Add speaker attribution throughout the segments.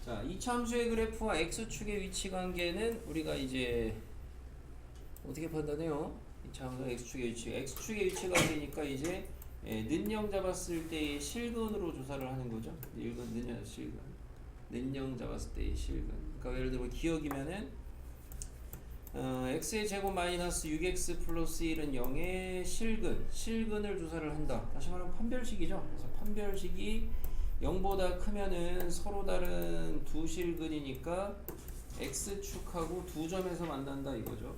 Speaker 1: 자, 이차함수의 그래프와 x축의 위치 관계는 우리가 이제 어떻게 판단해요? 이차함수 x축의 위치, x축의 위치 관계니까 이제 는영 잡았을 때의 실근으로 조사를 하는 거죠. 일근 는영 실근, 는영 잡았을 때의 실근. 그러니까 예를 들어 기억이면은 x의 제곱 마이너스 6x 플러스 1은 0의 실근을 조사를 한다. 다시 말하면 판별식이죠. 그래서 판별식이 0보다 크면은 서로 다른 두 실근이니까 x축하고 두 점에서 만난다 이거죠.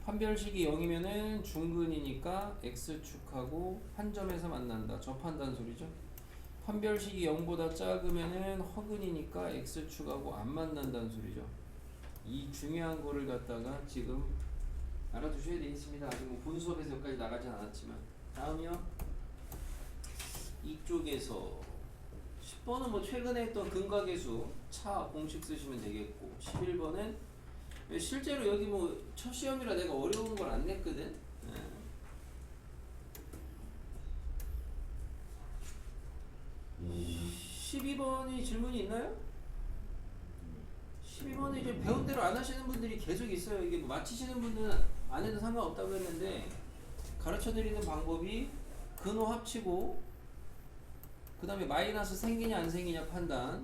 Speaker 1: 판별식이 0이면은 중근이니까 x축하고 한 점에서 만난다. 접한다는 소리죠. 판별식이 0보다 작으면은 허근이니까 x축하고 안 만난다는 소리죠. 이 중요한 거를 갖다가 지금 알아두셔야 되겠습니다. 아직 뭐 본 수업에서 여기까지 나가진 않았지만. 다음이요. 이쪽에서 10번은 뭐 최근에 했던 근각계수 차 공식 쓰시면 되겠고, 11번은 실제로 여기 뭐 첫 시험이라 내가 어려운 걸 안 냈거든. 12번이 질문이 있나요? 12번은 이제 배운 대로 안 하시는 분들이 계속 있어요. 이게 뭐 마치시는 분들은 안 해도 상관없다고 했는데, 가르쳐 드리는 방법이 근호 합치고 그 다음에 마이너스 생기냐 안 생기냐 판단,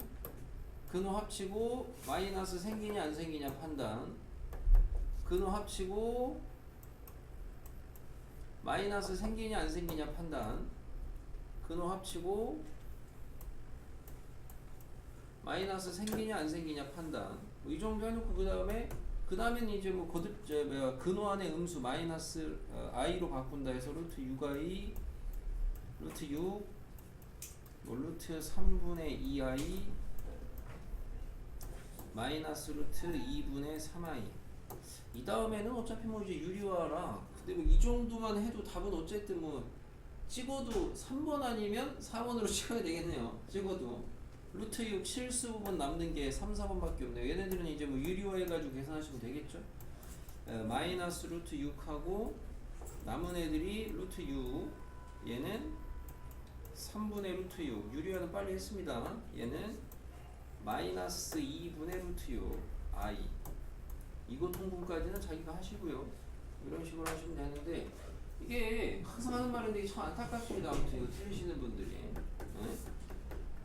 Speaker 1: 근호 합치고 마이너스 생기냐 안 생기냐 판단, 근호 합치고 마이너스 생기냐 안 생기냐 판단, 근호 합치고 마이너스 생기냐 안 생기냐 판단. 뭐 이 정도 해놓고 그 다음에는 이제 뭐 거듭 근호 안의 음수 마이너스 i로 바꾼다 해서 루트 6i 루트 6 뭐 루트 3분의 2i 마이너스 루트 2분의 3i. 이 다음에는 어차피 뭐 이제 유리화라. 근데 뭐 이 정도만 해도 답은 어쨌든 뭐 찍어도 3번 아니면 4번으로 찍어야 되겠네요. 찍어도 루트 6 실수 부분 남는 게 3, 4번밖에 없네요. 얘네들은 이제 뭐 유리화 해가지고 계산하시면 되겠죠. 마이너스 루트 6하고 남은 애들이 루트 6, 얘는 3분의 루트 6, 유리화는 빨리 했습니다. 얘는 마이너스 2분의 루트 6 i. 이거 통분까지는 자기가 하시고요. 이런 식으로 하시면 되는데, 이게 항상 하는 말인데 참 안타깝습니다. 아무튼 이거 틀리시는 분들이. 네?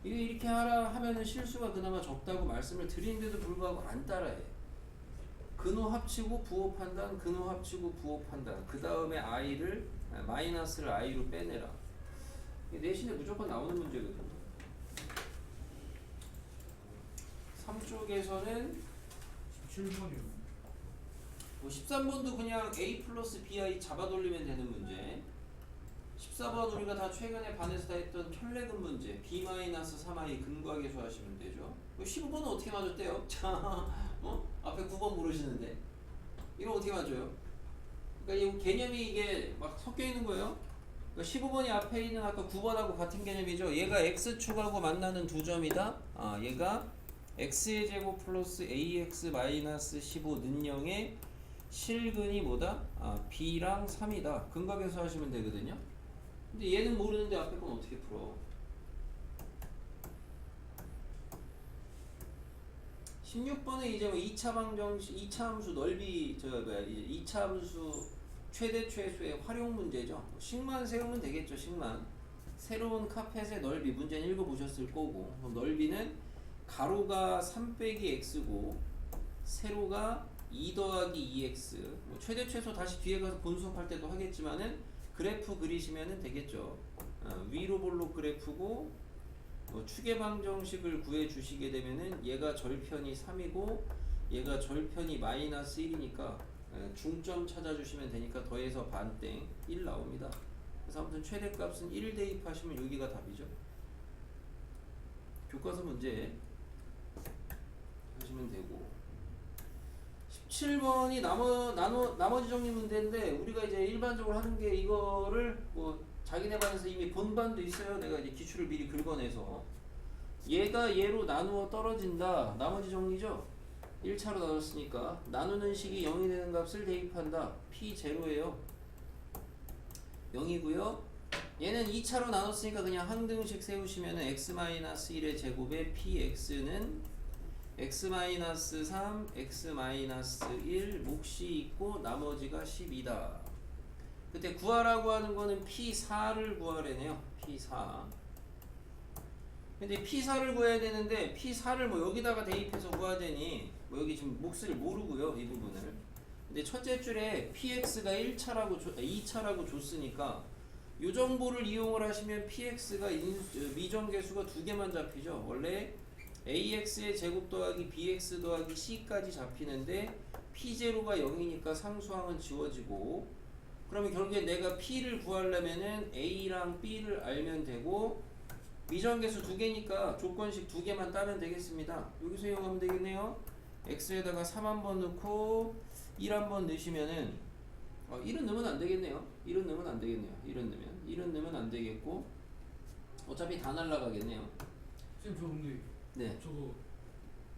Speaker 1: 이게 이렇게 하라 하면은 실수가 그나마 적다고 말씀을 드리는데도 불구하고 안 따라해. 근호 합치고 부호 판단, 근호 합치고 부호 판단. 그 다음에 i를 마이너스를 i로 빼내라. 내신에 무조건 나오는 문제거든요. 3쪽에서는
Speaker 2: 17번이요.
Speaker 1: 뭐 13번도 그냥 a 플러스 bi 잡아 돌리면 되는 문제. 14번 우리가 다 최근에 반에서 다 했던 혈례근 문제, b-3i 근과계수 하시면 되죠. 15번은 어떻게 맞았대요? 자, 앞에 9번 모르시는데 이거 어떻게 맞아요? 그러니까 이 개념이 이게 막 섞여 있는 거예요. 그러니까 15번이 앞에 있는 아까 9번하고 같은 개념이죠. 얘가 x축하고 만나는 두 점이다. 얘가 x의 제곱 플러스 ax 마이너스 15 는영의 실근이 뭐다? b랑 3이다. 근각계수 하시면 되거든요. 근데 얘는 모르는데 앞에 건 어떻게 풀어? 16번에 이제 뭐 2차 방정식, 2차 함수 넓이, 2차 함수 최대 최소의 활용 문제죠. 식만 세우면 되겠죠, 식만. 새로운 카펫의 넓이, 문제는 읽어보셨을 거고. 그럼 넓이는 가로가 3 빼기 x고, 세로가 2 더하기 2x. 뭐 최대 최소 다시 뒤에 가서 본 수업할 때도 하겠지만은 그래프 그리시면 되겠죠. 위로 볼록 그래프고, 축의 방정식을 구해 주시게 되면은 얘가 절편이 3이고 얘가 절편이 마이너스 1이니까 중점 찾아주시면 되니까 더해서 반땡 1 나옵니다. 그래서 아무튼 최대값은 1 대입하시면 여기가 답이죠. 교과서 문제 하시면 되고, 17번이 나머지 정리 문제인데, 우리가 이제 일반적으로 하는 게 이거를 뭐 자기네 반에서 이미 본반도 있어요. 내가 이제 기출을 미리 긁어내서 얘가 얘로 나누어 떨어진다. 나머지 정리죠. 1차로 나눴으니까 나누는 식이 0이 되는 값을 대입한다. P0예요. 0이고요. 얘는 2차로 나눴으니까 그냥 항등식 세우시면은 x-1의 제곱에 px는 x-3, x-1 몫이 있고 나머지가 10이다. 그때 구하라고 하는 거는 p4를 구하래네요. p4. 근데 p4를 구해야 되는데 p4를 뭐 여기다가 대입해서 구하자니 뭐 여기 지금 몫을 모르고요. 이 부분을. 근데 첫째 줄에 px가 2차라고 줬으니까 이 정보를 이용을 하시면 px가 미정계수가 두 개만 잡히죠. 원래 ax의 제곱 더하기 bx 더하기 c까지 잡히는데 p0가 0이니까 상수항은 지워지고, 그러면 결국에 내가 p를 구하려면은 a랑 b를 알면 되고, 미정계수 두 개니까 조건식 두 개만 따면 되겠습니다. 여기서 이용하면 되겠네요. x에다가 3 한번 넣고 1 한번 넣으시면은 1은 넣으면 안 되겠네요. 1은 넣으면 안 되겠네요. 1은 넣으면 안 되겠고, 어차피 다 날라가겠네요.
Speaker 2: 쌤 저 근데
Speaker 1: 네.
Speaker 2: 저거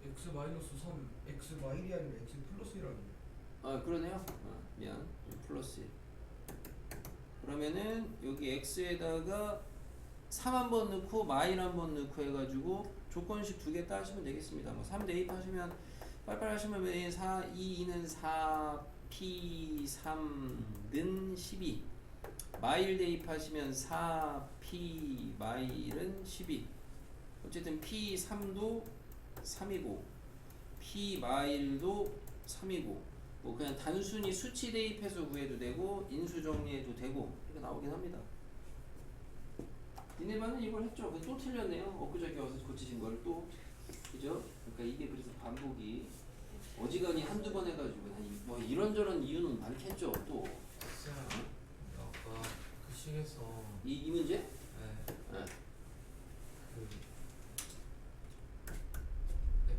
Speaker 2: x-3 x-1이 아니라 x 플러스 1아니에요?
Speaker 1: 그러네요. 미안. 플러스 1. 그러면은 여기 x에다가 3 한번 넣고 마일 한번 넣고 해가지고 조건식 두 개 따시면 되겠습니다. 뭐 3 대입하시면 빨빨 하시면 2는 4 p3는 12, 마일 대입하시면 4 p 마일은 12. 어쨌든 p3도 3이고 p 마일도 3이고, 뭐 그냥 단순히 수치 대입해서 구해도 되고 인수 정리해도 되고 이렇게 나오긴 합니다. 니네 반은 이걸 했죠? 또 틀렸네요. 엊그저께 와서 고치신 걸 또. 그죠? 그러니까 이게 그래서 반복이 어지간히 한두 번 해가지고 뭐 이런저런 이유는 많겠죠. 또
Speaker 3: 쌤, 아까 그 식에서
Speaker 1: 이 문제?
Speaker 3: 네,
Speaker 1: 네.
Speaker 3: 그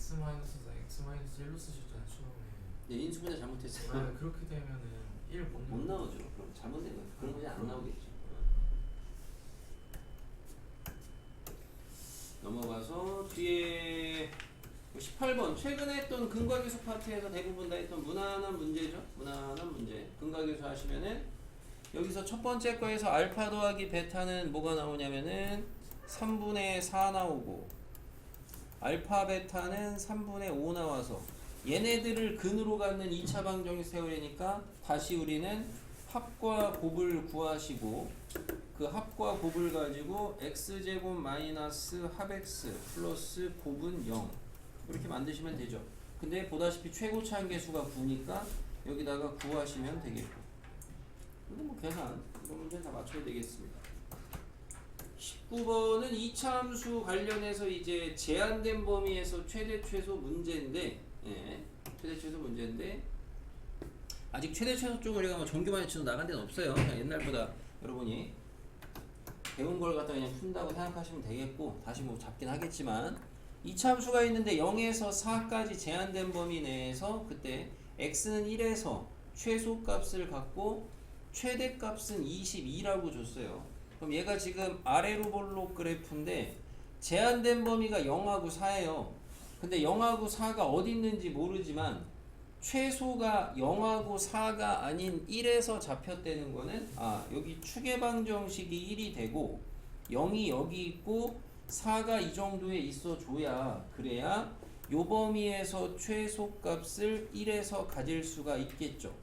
Speaker 3: x-1로 쓰셨잖아요 처음에.
Speaker 1: 네, 인수분해 잘못했어요.
Speaker 3: 네, 그렇게 되면은 1
Speaker 1: 못 나오죠. 그럼 잘못된 거예요. 그런 문제 안 나오겠죠. 넘어가서 뒤에 18번 최근에 했던 근과계수 파트에서 대부분 다 했던 무난한 문제죠. 무난한 문제. 근과계수 하시면은 여기서 첫 번째 거에서 알파 더하기 베타는 뭐가 나오냐면은 3분의 4 나오고, 알파 베타는 3분의 5 나와서 얘네들을 근으로 갖는 2차 방정식 세우려니까 다시 우리는 합과 곱을 구하시고, 그 합과 곱을 가지고 x제곱 마이너스 합x 플러스 곱은 0 이렇게 만드시면 되죠. 근데 보다시피 최고차 한계수가 9니까 여기다가 구하시면 되겠고, 근데 뭐 계산 이런 문제는 다 맞춰야 되겠습니다. 19번은 2차 함수 관련해서 이제 제한된 범위에서 최대 최소 문제인데, 최대 최소 문제인데 아직 최대 최소 쪽을 우리가 뭐 정규반에 치도 나간 데는 없어요. 그냥 옛날보다 여러분이 배운 걸 갖다 그냥 푼다고 생각하시면 되겠고, 다시 뭐 잡긴 하겠지만 2차 함수가 있는데 0에서 4까지 제한된 범위 내에서 그때 x는 1에서 최소값을 갖고 최대값은 22라고 줬어요. 그럼 얘가 지금 아래로 볼록 그래프인데 제한된 범위가 0하고 4예요. 근데 0하고 4가 어디 있는지 모르지만 최소가 0하고 4가 아닌 1에서 잡혔다는 거는 여기 추계 방정식이 1이 되고 0이 여기 있고 4가 이 정도에 있어 줘야, 그래야 요 범위에서 최소값을 1에서 가질 수가 있겠죠.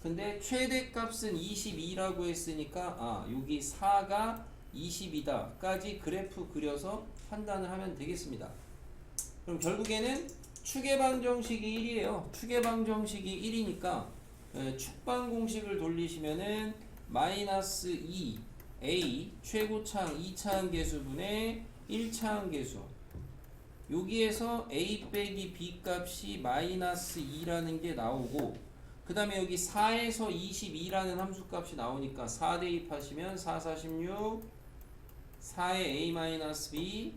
Speaker 1: 근데 최대값은 22라고 했으니까 여기 4가 20이다 까지 그래프 그려서 판단을 하면 되겠습니다. 그럼 결국에는 추계방정식이 1이에요. 추계방정식이 1이니까 축방 공식을 돌리시면은 마이너스 2 a 최고차항 2차항계수분의 1차항계수, 여기에서 a 빼기 b 값이 마이너스 2라는 게 나오고, 그 다음에 여기 4에서 22라는 함수값이 나오니까 4 대입하시면 4, 46 4에 a-b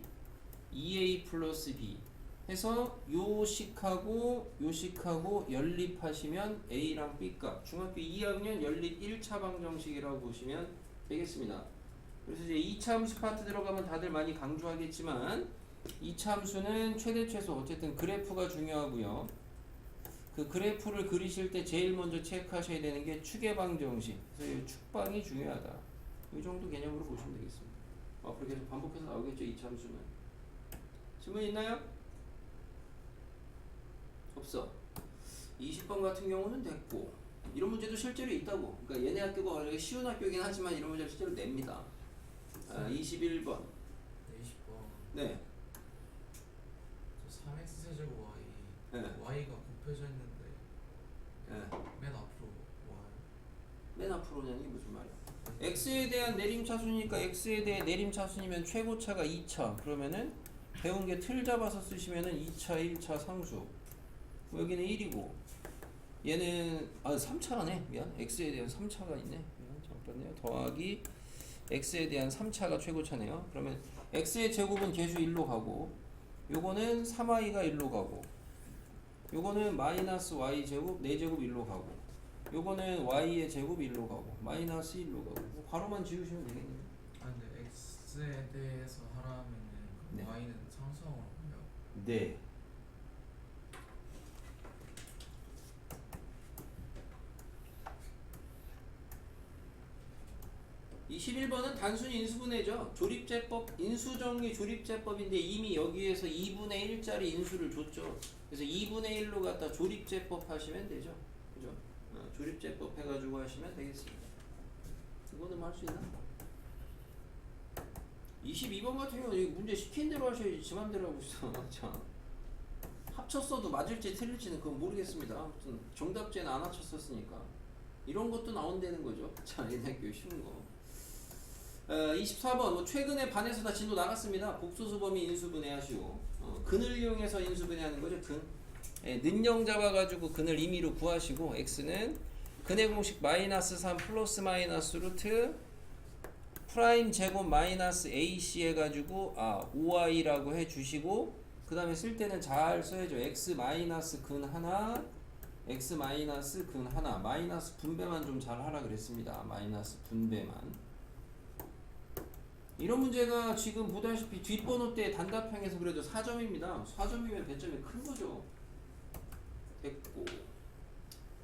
Speaker 1: 2a 플러스 b 해서 요식하고 요식하고 연립하시면 a랑 b 값, 중학교 2학년 연립 1차 방정식이라고 보시면 되겠습니다. 그래서 이제 2차 함수 파트 들어가면 다들 많이 강조하겠지만 2차 함수는 최대 최소 어쨌든 그래프가 중요하고요. 그 그래프를 그리실 때 제일 먼저 체크하셔야 되는 게 추계 방정식. 그래서 이 축방이 중요하다. 이 정도 개념으로 보시면 되겠습니다. 앞으로 계속 반복해서 나오겠죠, 이 참수는. 질문 있나요? 없어. 20번 같은 경우는 됐고, 이런 문제도 실제로 있다고. 그러니까 얘네 학교가 쉬운 학교이긴 하지만 이런 문제를 실제로 냅니다. 21번.
Speaker 3: 네, 20번.
Speaker 1: 네.
Speaker 3: 저 3x 세제곱 y.
Speaker 1: 네.
Speaker 3: y가 곱해져 있는데
Speaker 1: 네.
Speaker 3: 맨 앞으로 y.
Speaker 1: 맨 앞으로냐니 무슨 말이야? x에 대한 내림차순이니까 x에 대한 내림차순이면 최고차가 2차. 그러면은 배운 게 틀 잡아서 쓰시면은 2차, 1차 상수. 여기는 1이고 얘는 3차가네. 미안. x에 대한 3차가 있네. 미안. 잠깐만요. 더하기 x에 대한 3차가 최고차네요. 그러면 x의 제곱은 계수 1로 가고 요거는 3i가 1로 가고 요거는 마이너스 y 제곱 4제곱 1로 가고 요거는 y의 제곱 1로 가고 마이너스 1로 가고 뭐 괄호만 지우시면 되겠네요.
Speaker 3: 아 근데 x에 대해서 하라면은
Speaker 1: 네.
Speaker 3: y는 상수항으로 가요.
Speaker 1: 네. (21번은) 단순히 인수분해죠. 조립제법, 인수정리 조립제법인데 이미 여기에서 2분의 1짜리 인수를 줬죠. 그래서 2분의 1로 갖다 조립제법 하시면 되죠. 그죠? 조립제법 해가지고 하시면 되겠습니다. 이거는 할 수 있나? 22번 같은 경우는 이 문제 시킨 대로 하셔야지 지 맘대로 하고 있어. 자, 합쳤어도 맞을지 틀릴지는 그건 모르겠습니다. 아무튼 정답제는 안 합쳤었으니까 이런 것도 나온다는 거죠. 자, 얘네학교 쉬운 거. 24번 뭐 최근에 반에서 다 진도 나갔습니다. 복소수 범위 인수분해 하시고 근을 이용해서 인수분해하는 거죠. 근. 는영 잡아가지고 근을 임의로 구하시고 x는 근의 공식 마이너스 3 플러스 마이너스 루트 프라임 제곱 마이너스 ac 해가지고 5i라고 해주시고 그 다음에 쓸 때는 잘 써야죠. x 마이너스 근 하나 x 마이너스 근 하나 마이너스 분배만 좀 잘 하라 그랬습니다. 마이너스 분배만. 이런 문제가 지금 보다시피 뒷번호 때 단답형에서 그래도 4점입니다. 4점이면 배점이 큰 거죠. 됐고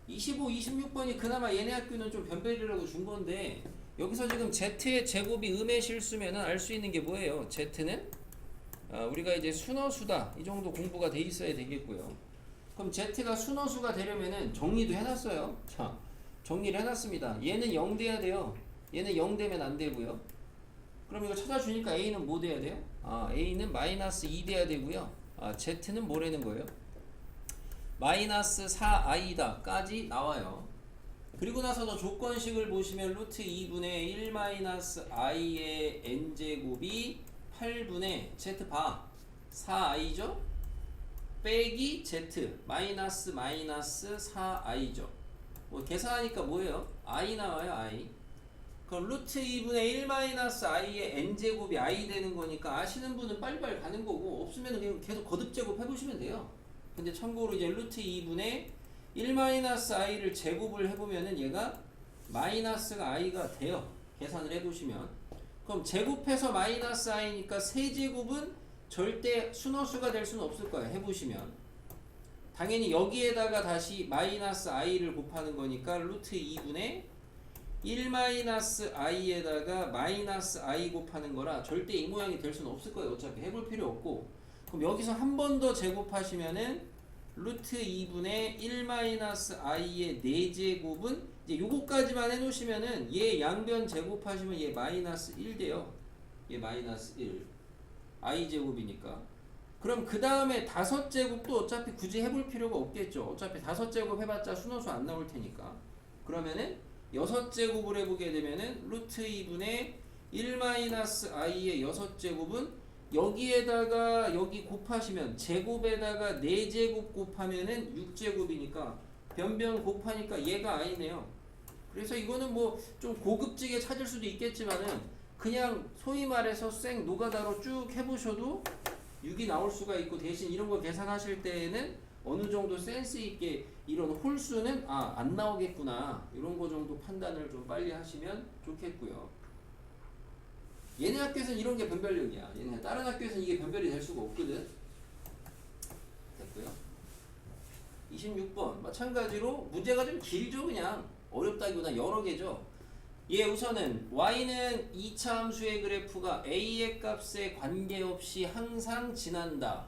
Speaker 1: 25, 26번이 그나마 얘네 학교는 좀 변별이라고 준 건데 여기서 지금 z의 제곱이 음의 실수면은 알 수 있는 게 뭐예요? z는 우리가 이제 순어수다 이 정도 공부가 돼 있어야 되겠고요. 그럼 z가 순어수가 되려면은 정리도 해놨어요. 자, 정리를 해놨습니다. 얘는 0 돼야 돼요. 얘는 0 되면 안 되고요. 그럼 이거 찾아주니까 a는 뭐 돼야 돼요? a는 마이너스 2 돼야 되고요. z는 뭐라는 거예요? 마이너스 4i다 까지 나와요. 그리고 나서도 조건식을 보시면 루트 2분의 1 마이너스 i의 n제곱이 8분의 z 바 4i죠? 빼기 z 마이너스 마이너스 4i죠. 뭐 계산하니까 뭐예요? i 나와요. i. 그럼 루트 2분의 1 마이너스 i의 n제곱이 i 되는 거니까 아시는 분은 빨리빨리 가는 거고 없으면 그냥 계속 거듭제곱 해보시면 돼요. 근데 참고로 이제 루트 2분의 1 마이너스 i를 제곱을 해보면은 얘가 마이너스가 i가 돼요. 계산을 해보시면. 그럼 제곱해서 마이너스 i니까 세제곱은 절대 순어수가 될 수는 없을 거예요. 해보시면. 당연히 여기에다가 다시 마이너스 i를 곱하는 거니까 루트 2분의 1 마이너스 i에다가 마이너스 i 곱하는 거라 절대 이 모양이 될 수는 없을 거예요. 어차피 해볼 필요 없고. 그럼 여기서 한 번 더 제곱하시면은 루트 2분의 1 마이너스 i의 4제곱은 이제 요거까지만 해놓으시면은 얘 양변 제곱하시면 얘 마이너스 1 돼요. 얘 마이너스 1 i 제곱이니까. 그럼 그 다음에 5제곱도 어차피 굳이 해볼 필요가 없겠죠. 어차피 5제곱 해봤자 순어수 안 나올 테니까. 그러면은 6제곱을 해보게 되면은 루트 2분의 1 마이너스 i의 6제곱은 여기에다가 여기 곱하시면 제곱에다가 4제곱 곱하면은 6제곱이니까 변변 곱하니까 얘가 i네요. 그래서 이거는 뭐 좀 고급지게 찾을 수도 있겠지만은 그냥 소위 말해서 생 노가다로 쭉 해보셔도 6이 나올 수가 있고 대신 이런 거 계산하실 때에는 어느 정도 센스 있게 이런 홀수는 안 나오겠구나 이런 거 정도 판단을 좀 빨리 하시면 좋겠고요. 얘네 학교에서는 이런 게 변별력이야. 얘네 다른 학교에서는 이게 변별이 될 수가 없거든. 됐고요. 26번 마찬가지로 문제가 좀 길죠. 그냥 어렵다기보다 여러 개죠. 얘 우선은 y는 2차 함수의 그래프가 a의 값에 관계없이 항상 지난다.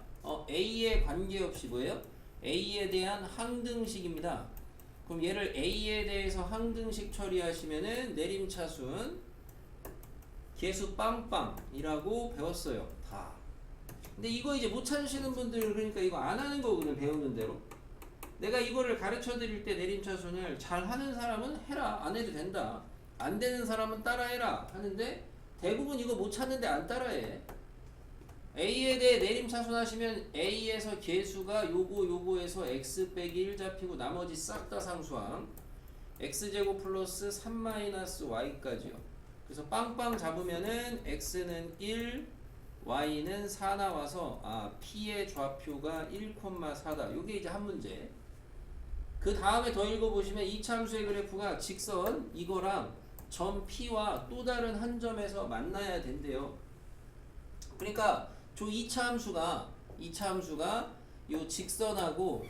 Speaker 1: a에 관계없이 뭐예요? a에 대한 항등식입니다. 그럼 얘를 a에 대해서 항등식 처리하시면은 내림차순 계수 빵빵이라고 배웠어요. 다. 근데 이거 이제 못 찾으시는 분들 그러니까 이거 안 하는 거거든 배우는 대로. 내가 이거를 가르쳐 드릴 때 내림차순을 잘 하는 사람은 해라. 안 해도 된다. 안 되는 사람은 따라해라 하는데 대부분 이거 못 찾는데 안 따라해. A에 대해 내림차순 하시면 A에서 계수가 요거에서 x 빼기 1 잡히고 나머지 싹 다 상수항 x제곱 플러스 3-y까지요. 그래서 빵빵 잡으면은 x는 1, y는 4 나와서 p의 좌표가 1,4다. 요게 이제 한 문제. 그 다음에 더 읽어보시면 2차 함수의 그래프가 직선 이거랑 점 P와 또 다른 한 점에서 만나야 된대요. 그러니까 저 2차 함수가 요 직선하고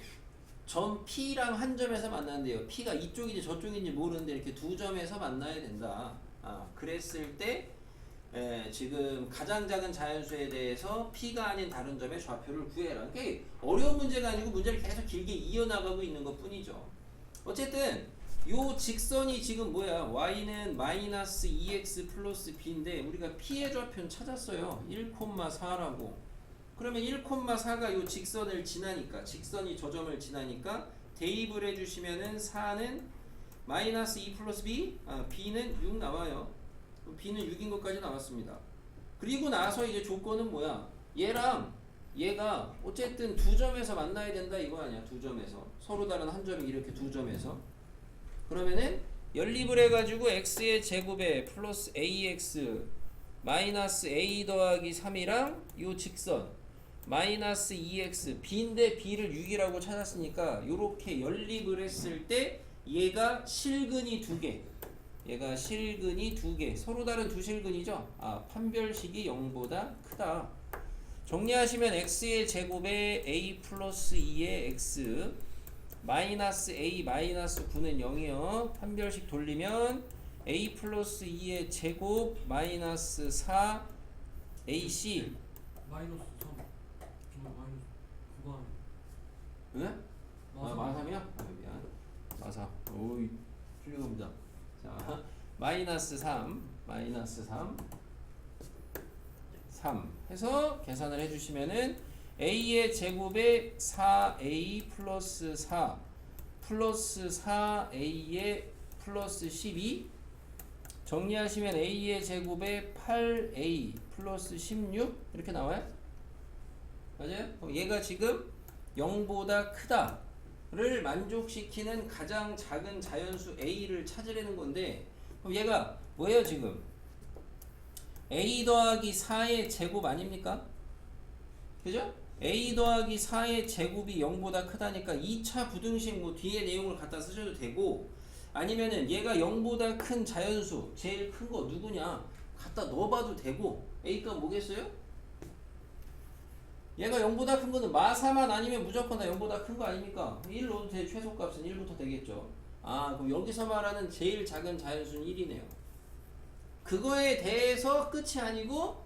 Speaker 1: 점 P랑 한 점에서 만난대요. P가 이쪽인지 저쪽인지 모르는데 이렇게 두 점에서 만나야 된다. 그랬을 때 지금 가장 작은 자연수에 대해서 P가 아닌 다른 점의 좌표를 구해라. 그러니까 어려운 문제가 아니고 문제를 계속 길게 이어나가고 있는 것 뿐이죠. 어쨌든 요 직선이 지금 뭐야? y는 마이너스 2x 플러스 b인데 우리가 p의 좌표는 찾았어요. 1,4라고. 그러면 1,4가 요 직선을 지나니까 직선이 저 점을 지나니까 대입을 해주시면은 4는 마이너스 2 플러스 b, b는 6 나와요. b는 6인 것까지 나왔습니다. 그리고 나서 이제 조건은 뭐야? 얘랑 얘가 어쨌든 두 점에서 만나야 된다 이거 아니야? 두 점에서 서로 다른 한 점이 이렇게 두 점에서 그러면은 연립을 해가지고 x의 제곱에 플러스 ax 마이너스 a 더하기 3이랑 요 직선 마이너스 2x b인데 b를 6이라고 찾았으니까 요렇게 연립을 했을 때 얘가 실근이 두 개 서로 다른 두 실근이죠. 판별식이 0보다 크다. 정리하시면 x의 제곱에 a 플러스 2의 x 마이너스 a 마이너스 9는 0이요. 판별식 돌리면 a 플러스 2의 제곱 마이너스 4 ac
Speaker 2: 마이너스 3. 저 마이너스 9가
Speaker 1: 응? 마삼이야? 미안. 마삼. 오이 훌륭합니다. 자, 마이너스 3 해서 계산을 해주시면은 a의 제곱에 4a 플러스 4 플러스 4a의 플러스 12 정리하시면 a의 제곱에 8a 플러스 16 이렇게 나와요? 맞아요? 얘가 지금 0보다 크다를 만족시키는 가장 작은 자연수 a를 찾으려는 건데 그럼 얘가 뭐예요 지금? a 더하기 4의 제곱 아닙니까? 그죠? a 더하기 4의 제곱이 0보다 크다니까 2차 부등식 뭐 뒤에 내용을 갖다 쓰셔도 되고 아니면은 얘가 0보다 큰 자연수 제일 큰 거 누구냐 갖다 넣어봐도 되고 a가 뭐겠어요? 얘가 0보다 큰 거는 마사만 아니면 무조건 다 0보다 큰 거 아닙니까? 1 넣어도 돼. 최소값은 1부터 되겠죠. 그럼 여기서 말하는 제일 작은 자연수는 1이네요. 그거에 대해서 끝이 아니고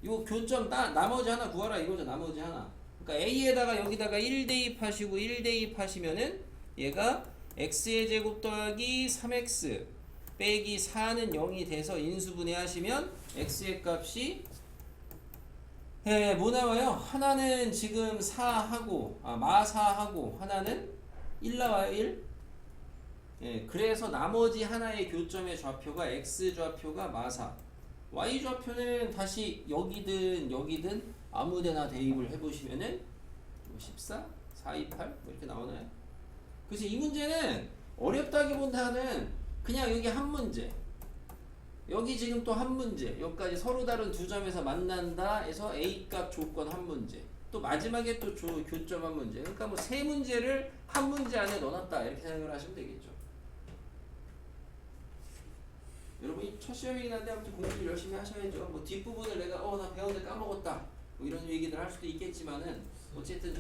Speaker 1: 요 교점 나머지 하나 구하라 이거죠. 나머지 하나. 그러니까 a에다가 여기다가 1 대입하시고 1 대입하시면은 얘가 x의 제곱 더하기 3x 빼기 4는 0이 돼서 인수분해 하시면 x의 값이 뭐 나와요? 하나는 지금 4하고 마4하고 하나는 1 나와요. 1. 그래서 나머지 하나의 교점의 좌표가 x 좌표가 마4 y 좌표는 다시 여기든 아무데나 대입을 해보시면은 14, 428 뭐 이렇게 나오나요? 그래서 이 문제는 어렵다기보다는 그냥 여기 한 문제 여기 지금 또 한 문제 여기까지 서로 다른 두 점에서 만난다 해서 A값 조건 한 문제 또 마지막에 또 교점 한 문제 그러니까 뭐 세 문제를 한 문제 안에 넣어놨다 이렇게 생각을 하시면 되겠죠. 여러분이 첫 시험이긴 한데 아무튼 공부를 열심히 하셔야죠. 뭐 뒷부분을 내가 나 배웠는데 까먹었다 뭐 이런 얘기들 할 수도 있겠지만은 어쨌든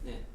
Speaker 1: 네.